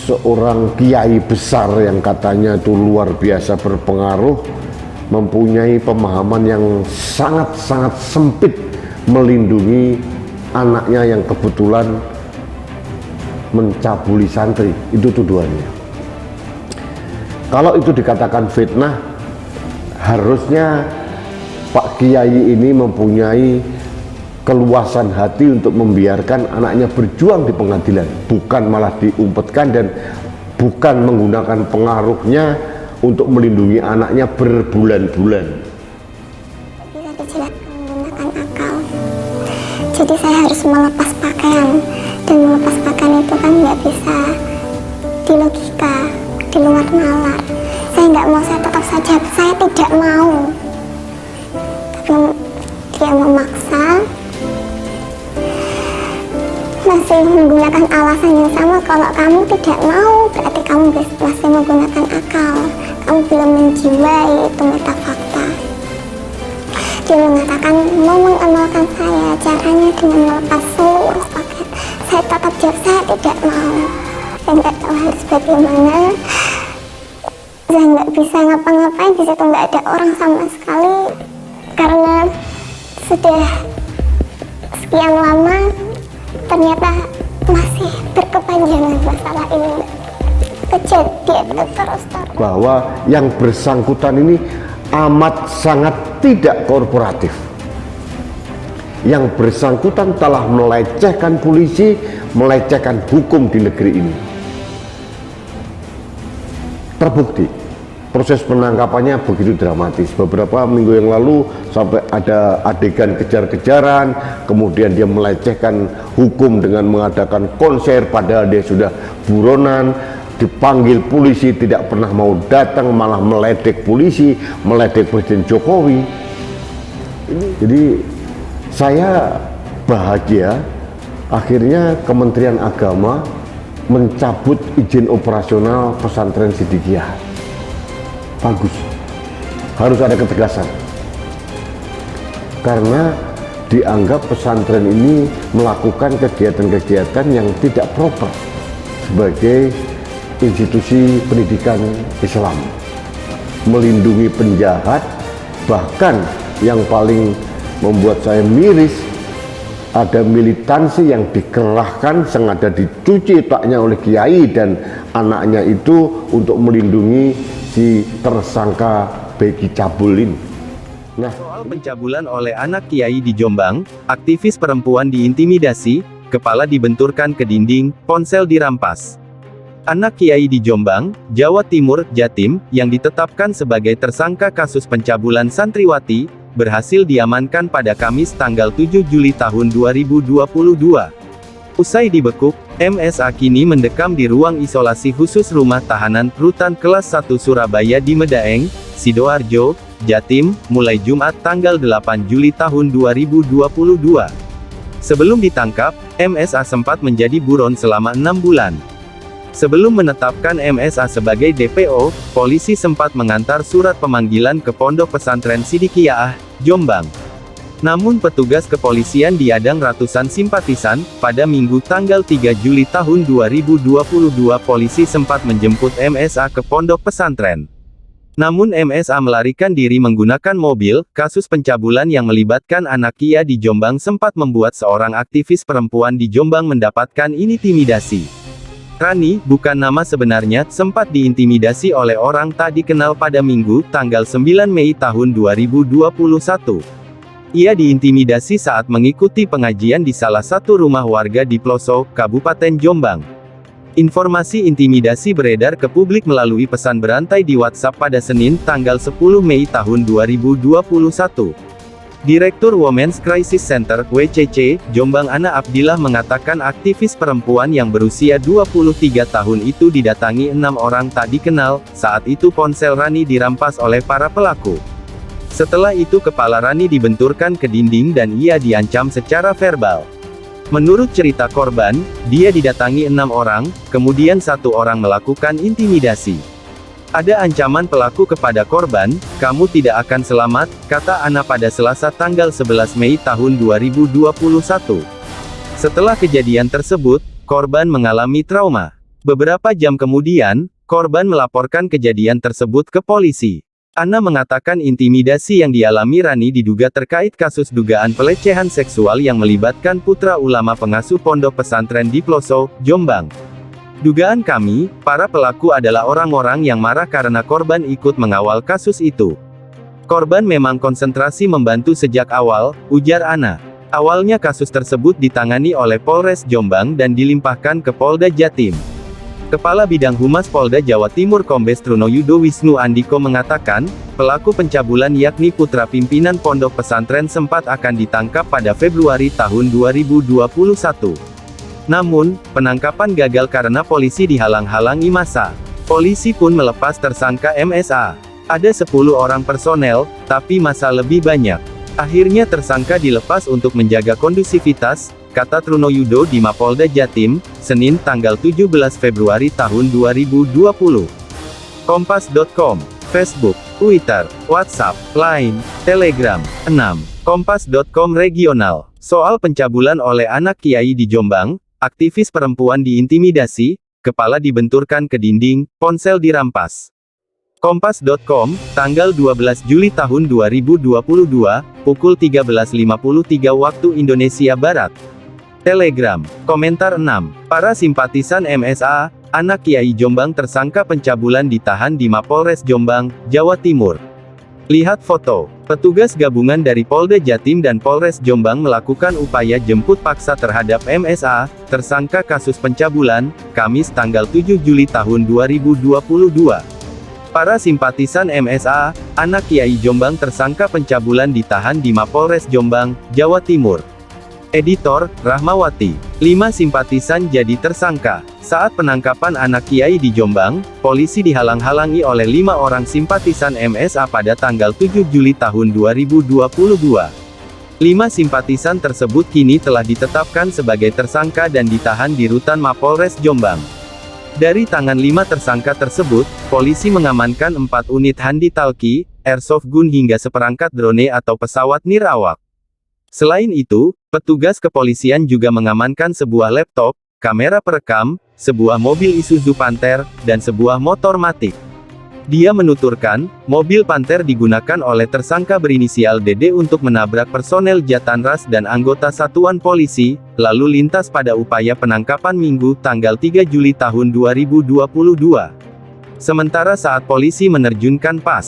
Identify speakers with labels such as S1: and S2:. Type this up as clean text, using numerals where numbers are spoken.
S1: seorang kiai besar yang katanya itu luar biasa berpengaruh, mempunyai pemahaman yang sangat-sangat sempit melindungi anaknya yang kebetulan mencabuli santri. Itu tuduhannya. Kalau itu dikatakan fitnah, harusnya Pak Kiai ini mempunyai keluasan hati untuk membiarkan anaknya berjuang di pengadilan, bukan malah diumpetkan dan bukan menggunakan pengaruhnya untuk melindungi anaknya berbulan-bulan.
S2: Bisa dijelaskan menggunakan akal. Jadi saya harus melepas pakaian, dan melepas pakaian itu kan nggak bisa di logika, di luar nalar. Saya nggak mau, saya tetap saja, saya tidak mau. Tapi dia memaksa, masih menggunakan alasan yang sama. Kalau kamu tidak mau, berarti kamu masih menggunakan akal, kamu belum menjiwai, itu metafakta. Dia mengatakan mau mengamalkan saya, caranya dengan melepas seluruh pakaian. Saya tetap jawab, saya tidak mau. Saya nggak tahu harus bagaimana. Saya nggak bisa ngapa-ngapain, di situ nggak ada orang sama sekali, karena sudah sekian lama ternyata masih berkepanjangan masalah ini. Kejadian terus.
S1: Bahwa yang bersangkutan ini amat sangat tidak korporatif. Yang bersangkutan telah melecehkan polisi, melecehkan hukum di negeri ini. Terbukti proses penangkapannya begitu dramatis. Beberapa minggu yang lalu sampai ada adegan kejar-kejaran, kemudian dia melecehkan hukum dengan mengadakan konser padahal dia sudah buronan, dipanggil polisi tidak pernah mau datang, malah meledek polisi, meledek Presiden Jokowi. Jadi saya bahagia akhirnya Kementerian Agama mencabut izin operasional pesantren Sidikiyah. Bagus, harus ada ketegasan, karena dianggap pesantren ini melakukan kegiatan-kegiatan yang tidak proper sebagai institusi pendidikan Islam, melindungi penjahat. Bahkan yang paling membuat saya miris, ada militansi yang dikerahkan sengaja dicuci otaknya oleh kiai dan anaknya itu untuk melindungi si tersangka Beki Cabulin. Nah,
S3: soal pencabulan oleh anak kiai di Jombang, aktivis perempuan diintimidasi, kepala dibenturkan ke dinding, ponsel dirampas. Anak kiai di Jombang, Jawa Timur, Jatim, yang ditetapkan sebagai tersangka kasus pencabulan santriwati, berhasil diamankan pada Kamis tanggal 7 Juli tahun 2022. Usai dibekuk, MSA kini mendekam di ruang isolasi khusus Rumah Tahanan Rutan Kelas 1 Surabaya di Medaeng, Sidoarjo, Jatim, mulai Jumat tanggal 8 Juli tahun 2022. Sebelum ditangkap, MSA sempat menjadi buron selama 6 bulan. Sebelum menetapkan MSA sebagai DPO, polisi sempat mengantar surat pemanggilan ke Pondok Pesantren Sidikiyah, Jombang. Namun petugas kepolisian diadang ratusan simpatisan, pada Minggu tanggal 3 Juli tahun 2022 polisi sempat menjemput MSA ke Pondok Pesantren. Namun MSA melarikan diri menggunakan mobil. Kasus pencabulan yang melibatkan anak Kia di Jombang sempat membuat seorang aktivis perempuan di Jombang mendapatkan intimidasi. Rani, bukan nama sebenarnya, sempat diintimidasi oleh orang tak dikenal pada Minggu, tanggal 9 Mei tahun 2021. Ia diintimidasi saat mengikuti pengajian di salah satu rumah warga di Ploso, Kabupaten Jombang. Informasi intimidasi beredar ke publik melalui pesan berantai di WhatsApp pada Senin, tanggal 10 Mei tahun 2021. Direktur Women's Crisis Center, WCC, Jombang Ana Abdillah mengatakan aktivis perempuan yang berusia 23 tahun itu didatangi 6 orang tak dikenal. Saat itu ponsel Rani dirampas oleh para pelaku. Setelah itu kepala Rani dibenturkan ke dinding dan ia diancam secara verbal. Menurut cerita korban, dia didatangi 6 orang, kemudian 1 orang melakukan intimidasi. Ada ancaman pelaku kepada korban, "Kamu tidak akan selamat," kata Ana pada Selasa tanggal 11 Mei tahun 2021. Setelah kejadian tersebut, korban mengalami trauma. Beberapa jam kemudian, korban melaporkan kejadian tersebut ke polisi. Ana mengatakan intimidasi yang dialami Rani diduga terkait kasus dugaan pelecehan seksual yang melibatkan putra ulama pengasuh pondok pesantren di Ploso, Jombang. Dugaan kami, para pelaku adalah orang-orang yang marah karena korban ikut mengawal kasus itu. Korban memang konsentrasi membantu sejak awal, ujar Ana. Awalnya kasus tersebut ditangani oleh Polres Jombang dan dilimpahkan ke Polda Jatim. Kepala Bidang Humas Polda Jawa Timur Kombes Trunoyudo Wisnu Andiko mengatakan, pelaku pencabulan yakni putra pimpinan pondok pesantren sempat akan ditangkap pada Februari tahun 2021. Namun, penangkapan gagal karena polisi dihalang-halangi massa. Polisi pun melepas tersangka MSA. Ada 10 orang personel, tapi massa lebih banyak. Akhirnya tersangka dilepas untuk menjaga kondusivitas, kata Trunoyudo di Mapolda Jatim, Senin tanggal 17 Februari tahun 2020. Kompas.com, Facebook, Twitter, WhatsApp, Line, Telegram. 6. Kompas.com Regional. Soal pencabulan oleh anak kiai di Jombang, aktivis perempuan diintimidasi, kepala dibenturkan ke dinding, ponsel dirampas. Kompas.com, tanggal 12 Juli tahun 2022, pukul 13.53 waktu Indonesia Barat. Telegram, komentar 6. Para simpatisan MSA, anak Kiai Jombang tersangka pencabulan ditahan di Mapolres Jombang, Jawa Timur. Lihat foto. Petugas gabungan dari Polda Jatim dan Polres Jombang melakukan upaya jemput paksa terhadap MSA, tersangka kasus pencabulan, Kamis tanggal 7 Juli tahun 2022. Para simpatisan MSA, anak Kiai Jombang tersangka pencabulan ditahan di Mapolres Jombang, Jawa Timur. Editor, Rahmawati. 5 simpatisan jadi tersangka. Saat penangkapan anak Kiai di Jombang, polisi dihalang-halangi oleh 5 orang simpatisan MSA pada tanggal 7 Juli tahun 2022. 5 simpatisan tersebut kini telah ditetapkan sebagai tersangka dan ditahan di rutan Mapolres Jombang. Dari tangan 5 tersangka tersebut, polisi mengamankan 4 unit handi talki, airsoft gun hingga seperangkat drone atau pesawat nirawak. Selain itu, petugas kepolisian juga mengamankan sebuah laptop, kamera perekam, sebuah mobil Isuzu Panther, dan sebuah motor Matic. Dia menuturkan, mobil Panther digunakan oleh tersangka berinisial DD untuk menabrak personel Jatanras dan anggota satuan polisi, lalu lintas pada upaya penangkapan Minggu, tanggal 3 Juli tahun 2022. Sementara saat polisi menerjunkan PAS